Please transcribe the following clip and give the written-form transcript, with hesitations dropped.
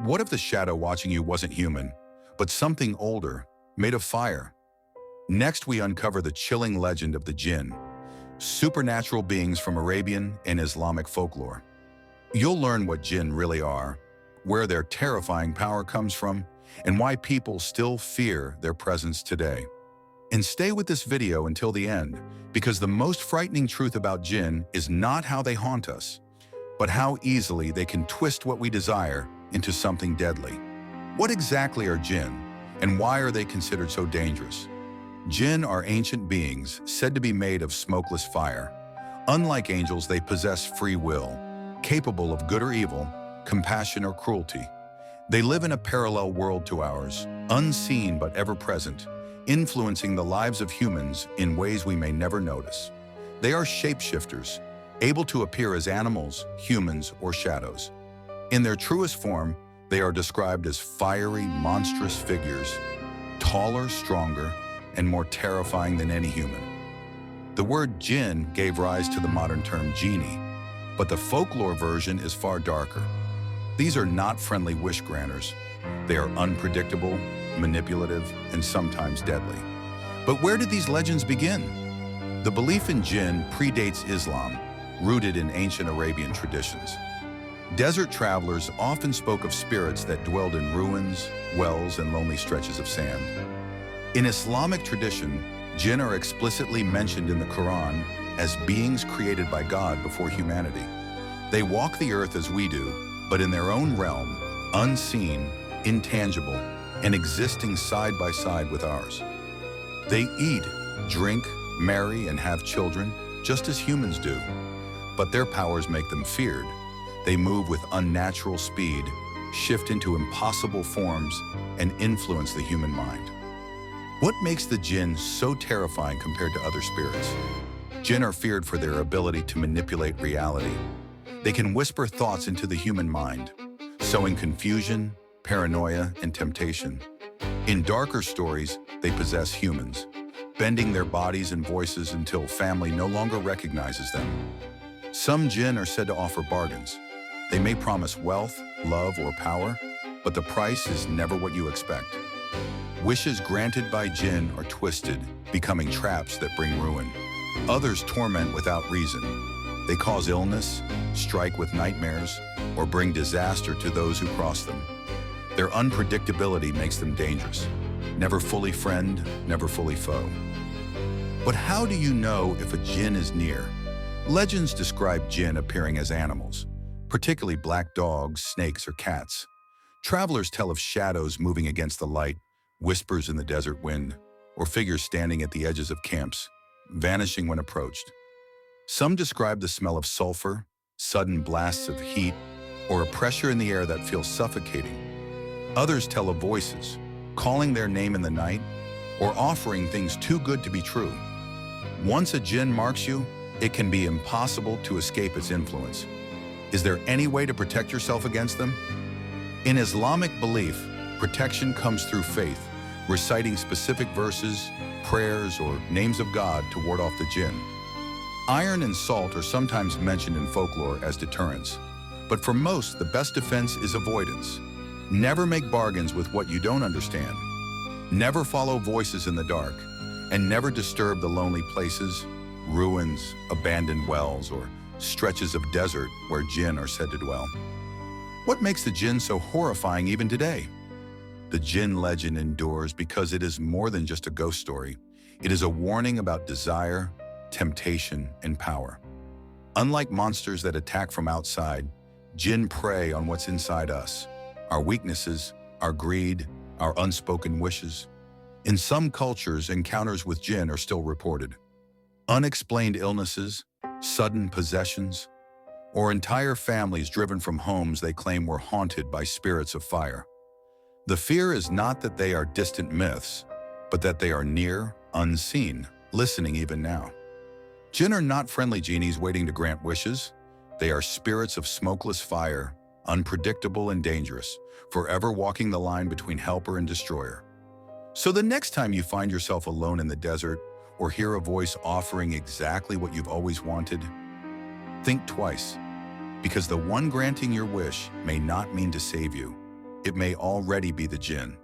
what if the shadow watching you wasn't human, but something older, made of fire? Next, we uncover the chilling legend of the Djinn, supernatural beings from Arabian and Islamic folklore. You'll learn what Djinn really are, where their terrifying power comes from, and why people still fear their presence today. And stay with this video until the end, because the most frightening truth about Djinn is not how they haunt us, but how easily they can twist what we desire into something deadly. What exactly are Djinn, and why are they considered so dangerous? Djinn are ancient beings said to be made of smokeless fire. Unlike angels, they possess free will, capable of good or evil, compassion or cruelty. They live in a parallel world to ours, unseen but ever-present, influencing the lives of humans in ways we may never notice. They are shapeshifters, able to appear as animals, humans, or shadows. In their truest form, they are described as fiery, monstrous figures, taller, stronger, and more terrifying than any human. The word Djinn gave rise to the modern term genie, but the folklore version is far darker. These are not friendly wish granters. They are unpredictable, manipulative, and sometimes deadly. But where did these legends begin? The belief in Djinn predates Islam, rooted in ancient Arabian traditions. Desert travelers often spoke of spirits that dwelled in ruins, wells, and lonely stretches of sand. In Islamic tradition, Djinn are explicitly mentioned in the Qur'an as beings created by God before humanity. They walk the earth as we do, but in their own realm, unseen, intangible, and existing side by side with ours. They eat, drink, marry, and have children, just as humans do. But their powers make them feared. They move with unnatural speed, shift into impossible forms, and influence the human mind. What makes the Djinn so terrifying compared to other spirits? Djinn are feared for their ability to manipulate reality. They can whisper thoughts into the human mind, sowing confusion, paranoia, and temptation. In darker stories, they possess humans, bending their bodies and voices until family no longer recognizes them. Some Djinn are said to offer bargains. They may promise wealth, love, or power, but the price is never what you expect. Wishes granted by Djinn are twisted, becoming traps that bring ruin. Others torment without reason. They cause illness, strike with nightmares, or bring disaster to those who cross them. Their unpredictability makes them dangerous. Never fully friend, never fully foe. But how do you know if a Djinn is near? Legends describe Djinn appearing as animals, particularly black dogs, snakes, or cats. Travelers tell of shadows moving against the light, whispers in the desert wind, or figures standing at the edges of camps, vanishing when approached. Some describe the smell of sulfur, sudden blasts of heat, or a pressure in the air that feels suffocating. Others tell of voices, calling their name in the night, or offering things too good to be true. Once a Djinn marks you, it can be impossible to escape its influence. Is there any way to protect yourself against them? In Islamic belief, protection comes through faith, reciting specific verses, prayers, or names of God to ward off the Djinn. Iron and salt are sometimes mentioned in folklore as deterrents, but for most, the best defense is avoidance. Never make bargains with what you don't understand. Never follow voices in the dark, and never disturb the lonely places, ruins, abandoned wells, or stretches of desert where Djinn are said to dwell. What makes the Djinn so horrifying even today? The Djinn legend endures because it is more than just a ghost story. It is a warning about desire, temptation, and power. Unlike monsters that attack from outside, Djinn prey on what's inside us, our weaknesses, our greed, our unspoken wishes. In some cultures, encounters with Djinn are still reported. Unexplained illnesses, sudden possessions, or entire families driven from homes they claim were haunted by spirits of fire. The fear is not that they are distant myths, but that they are near, unseen, listening even now. Djinn are not friendly genies waiting to grant wishes. They are spirits of smokeless fire, unpredictable and dangerous, forever walking the line between helper and destroyer. So the next time you find yourself alone in the desert or hear a voice offering exactly what you've always wanted, think twice, because the one granting your wish may not mean to save you. it may already be the Djinn.